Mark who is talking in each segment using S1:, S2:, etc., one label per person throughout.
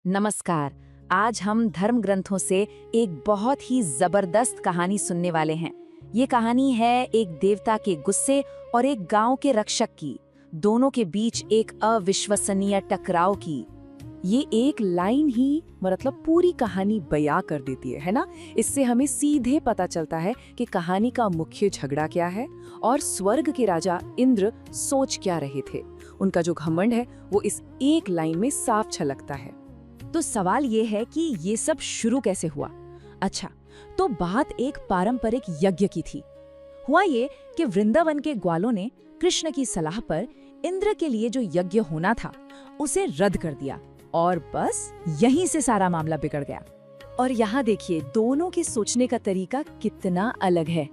S1: नमस्कार। आज हम धर्म ग्रंथों से एक बहुत ही जबरदस्त कहानी सुनने वाले हैं। ये कहानी है एक देवता के गुस्से और एक गांव के रक्षक की, दोनों के बीच एक अविश्वसनीय टकराव की।
S2: ये एक लाइन ही मतलब पूरी कहानी बयां कर देती है ना। इससे हमें सीधे पता चलता है कि कहानी का मुख्य झगड़ा क्या है और स्वर्ग के राजा इंद्र सोच क्या रहे थे। उनका जो घमंड है वो इस एक लाइन में साफ झलकता है।
S1: तो सवाल ये है कि ये सब शुरू कैसे हुआ। अच्छा, तो बात एक पारंपरिक यज्ञ की थी। हुआ ये कि वृंदावन के ग्वालों ने कृष्ण की सलाह पर इंद्र के लिए जो यज्ञ होना था उसे रद्द कर दिया और बस यहीं से सारा मामला बिगड़ गया। और यहाँ देखिए दोनों के सोचने का तरीका कितना अलग है।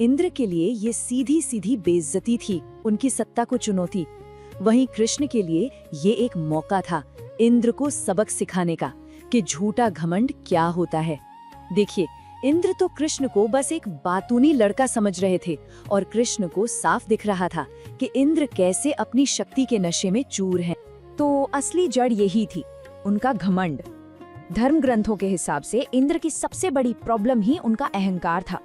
S1: इंद्र के लिए ये सीधी सीधी बेइज्जती थी, उनकी सत्ता को चुनौती। वहीं कृष्ण के लिए ये एक मौका था इंद्र को सबक सिखाने का कि झूठा घमंड क्या होता है। देखिए, इंद्र तो कृष्ण को बस एक बातूनी लड़का समझ रहे थे और कृष्ण को साफ दिख रहा था कि इंद्र कैसे अपनी शक्ति के नशे में चूर हैं। तो असली जड़ यही थी, उनका घमंड। धर्म ग्रंथों के हिसाब से इंद्र की सबसे बड़ी प्रॉब्लम ही उनका अहंकार था।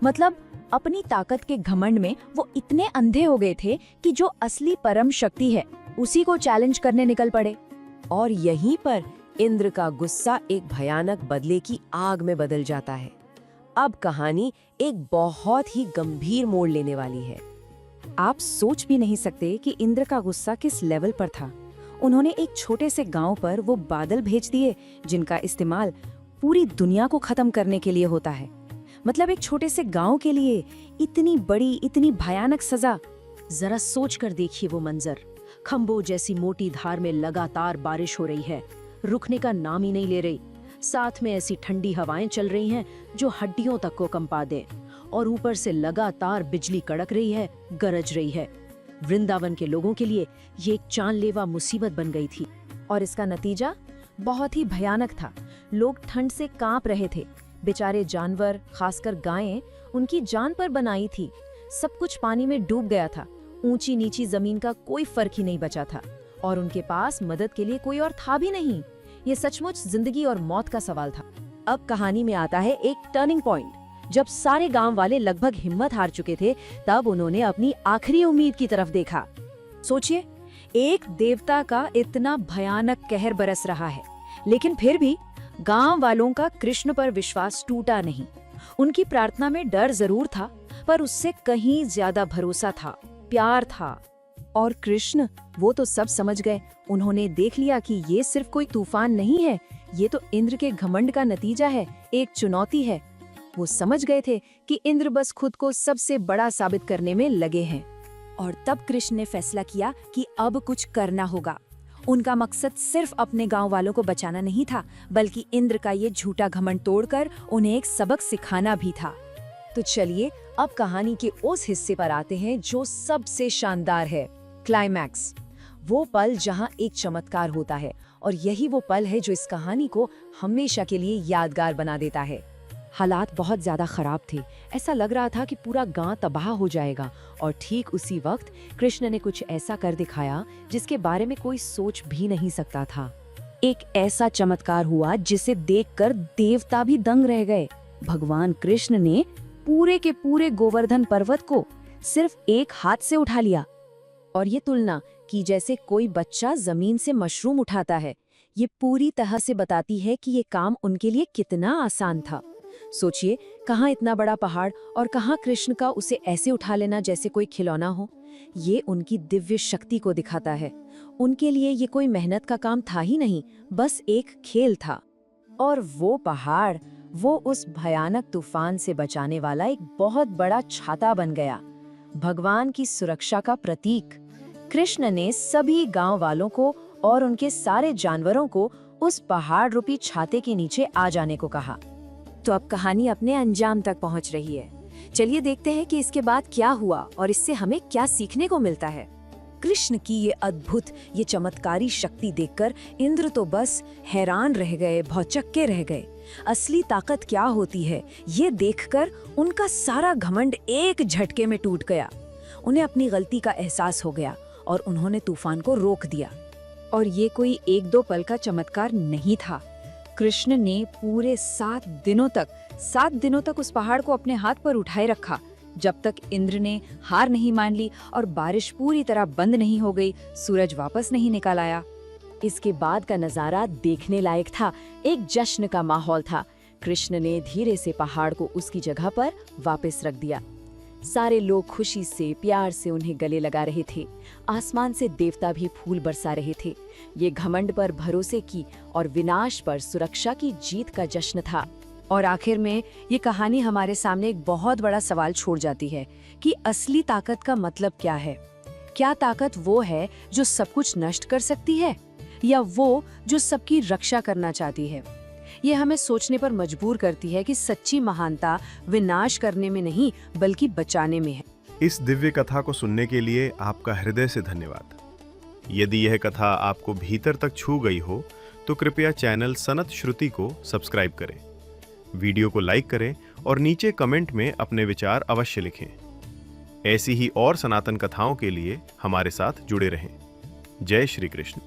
S1: मतलब अपनी ताकत के घमंड में वो इतने अंधे हो गए थे कि जो असली परम शक्ति है उसी को चैलेंज करने निकल पड़े।
S2: और यहीं पर इंद्र का गुस्सा एक भयानक बदले की आग में बदल जाता है। अब कहानी एक बहुत ही गंभीर मोड़ लेने वाली है।
S1: आप सोच भी नहीं सकते कि इंद्र का गुस्सा किस लेवल पर था। उन्होंने एक छोटे से गांव पर वो बादल भेज दिए जिनका इस्तेमाल पूरी दुनिया को खत्म करने के लिए होता है। मतलब एक छोटे से गांव के लिए इतनी बड़ी, इतनी भयानक सजा।
S3: जरा सोच कर देखिए वो मंजर। खंभों जैसी मोटी धार में लगातार बारिश हो रही है, रुकने का नाम ही नहीं ले रही। साथ में ऐसी ठंडी हवाएं चल रही हैं जो हड्डियों तक को कंपा दें, और ऊपर से लगातार बिजली कड़क रही है, गरज रही है। वृंदावन के लोगों के लिए ये एक जानलेवा मुसीबत बन गई थी।
S1: और इसका नतीजा बहुत ही भयानक था। लोग ठंड से कांप रहे थे। बेचारे जानवर, खासकर गायें, उनकी जान पर बनाई थी। सब कुछ पानी में डूब गया था। ऊंची नीची जमीन का कोई फर्क ही नहीं बचा था और उनके पास मदद के लिए कोई और था भी नहीं। ये सचमुच जिंदगी और मौत का सवाल था।
S3: अब कहानी में आता है एक टर्निंग पॉइंट। जब सारे गांव वाले लगभग हिम्मत हार चुके थे, तब उन्होंने अपनी आखिरी उम्मीद की तरफ देखा।
S1: सोचिए, एक देवता का इतना भयानक कहर बरस रहा है, लेकिन फिर भी गांव वालों का कृष्ण पर विश्वास टूटा नहीं। उनकी प्रार्थना में डर जरूर था, पर उससे कहीं ज्यादा भरोसा था, प्यार था। और कृष्ण, वो तो सब समझ गए। उन्होंने देख लिया कि ये सिर्फ कोई तूफान नहीं है, ये तो इंद्र के घमंड का नतीजा है, एक चुनौती है। वो समझ गए थे कि इंद्र बस खुद को सबसे बड़ा साबित करने में लगे हैं। और तब कृष्ण ने फैसला किया कि अब कुछ करना होगा। उनका मकसद सिर्फ अपने गांव वालों को बचाना नहीं था, बल्कि इंद्र का ये झूठा घमंड तोड़कर उन्हें एक सबक सिखाना भी था।
S2: तो चलिए अब कहानी के उस हिस्से पर आते हैं जो सबसे शानदार है, क्लाइमैक्स। वो पल जहां एक चमत्कार होता है, और यही वो पल है जो इस कहानी को हमेशा के लिए यादगार बना देता है। हालात बहुत ज्यादा खराब थे। ऐसा लग रहा था कि पूरा गांव तबाह हो जाएगा, और ठीक उसी वक्त कृष्ण ने कुछ ऐसा कर दिखाया जिसके बारे में कोई सोच भी नहीं सकता था। एक ऐसा चमत्कार हुआ जिसे देखकर देवता भी दंग रह गए। भगवान कृष्ण ने पूरे के पूरे गोवर्धन पर्वत को सिर्फ एक हाथ से उठा लिया। और ये तुलना की जैसे कोई बच्चा जमीन से मशरूम उठाता है, ये पूरी तरह से बताती है कि ये काम उनके लिए कितना आसान था। सोचिए, कहाँ इतना बड़ा पहाड़ और कहाँ कृष्ण का उसे ऐसे उठा लेना जैसे कोई खिलौना हो। ये उनकी दिव्य शक्ति को दिखाता है। उनके लिए ये कोई मेहनत का काम था ही नहीं, बस एक खेल था। और वो पहाड़, वो उस भयानक तूफान से बचाने वाला एक बहुत बड़ा छाता बन गया, भगवान की सुरक्षा का प्रतीक। कृष्ण ने सभी गांव वालों को और उनके सारे जानवरों को उस पहाड़ रूपी छाते के नीचे आ जाने को कहा। तो अब कहानी अपने अंजाम तक पहुंच रही है। चलिए देखते हैं कि इसके बाद क्या हुआ और इससे हमें क्या सीखने को मिलता है। कृष्ण की ये अद्भुत, ये चमत्कारी शक्ति देखकर इंद्र तो बस हैरान रह गए, भौचक्के रह गए। असली ताकत क्या होती है ये देखकर उनका सारा घमंड एक झटके में टूट गया। उन्हें अपनी गलती का एहसास हो गया और उन्होंने तूफान को रोक दिया।
S1: और ये कोई एक दो पल का चमत्कार नहीं था। कृष्ण ने पूरे 7 दिनों तक उस पहाड़ को अपने हाथ पर उठाए रखा, जब तक इंद्र ने हार नहीं मान ली और बारिश पूरी तरह बंद नहीं हो गई, सूरज वापस नहीं निकल आया।
S2: इसके बाद का नजारा देखने लायक था। एक जश्न का माहौल था। कृष्ण ने धीरे से पहाड़ को उसकी जगह पर वापस रख दिया। सारे लोग खुशी से, प्यार से उन्हें गले लगा रहे थे। आसमान से देवता भी फूल बरसा रहे थे। ये घमंड पर भरोसे की और विनाश पर सुरक्षा की जीत का जश्न था।
S3: और आखिर में ये कहानी हमारे सामने एक बहुत बड़ा सवाल छोड़ जाती है कि असली ताकत का मतलब क्या है। क्या ताकत वो है जो सब कुछ नष्ट कर सकती है, या वो जो सबकी रक्षा करना चाहती है? ये हमें सोचने पर मजबूर करती है कि सच्ची महानता विनाश करने में नहीं बल्कि बचाने में है।
S4: इस दिव्य कथा को सुनने के लिए आपका हृदय से धन्यवाद। यदि यह कथा आपको भीतर तक छू गई हो तो कृपया चैनल सनत श्रुति को सब्सक्राइब करें, वीडियो को लाइक करें और नीचे कमेंट में अपने विचार अवश्य लिखें। ऐसी ही और सनातन कथाओं के लिए हमारे साथ जुड़े रहें। जय श्री कृष्ण।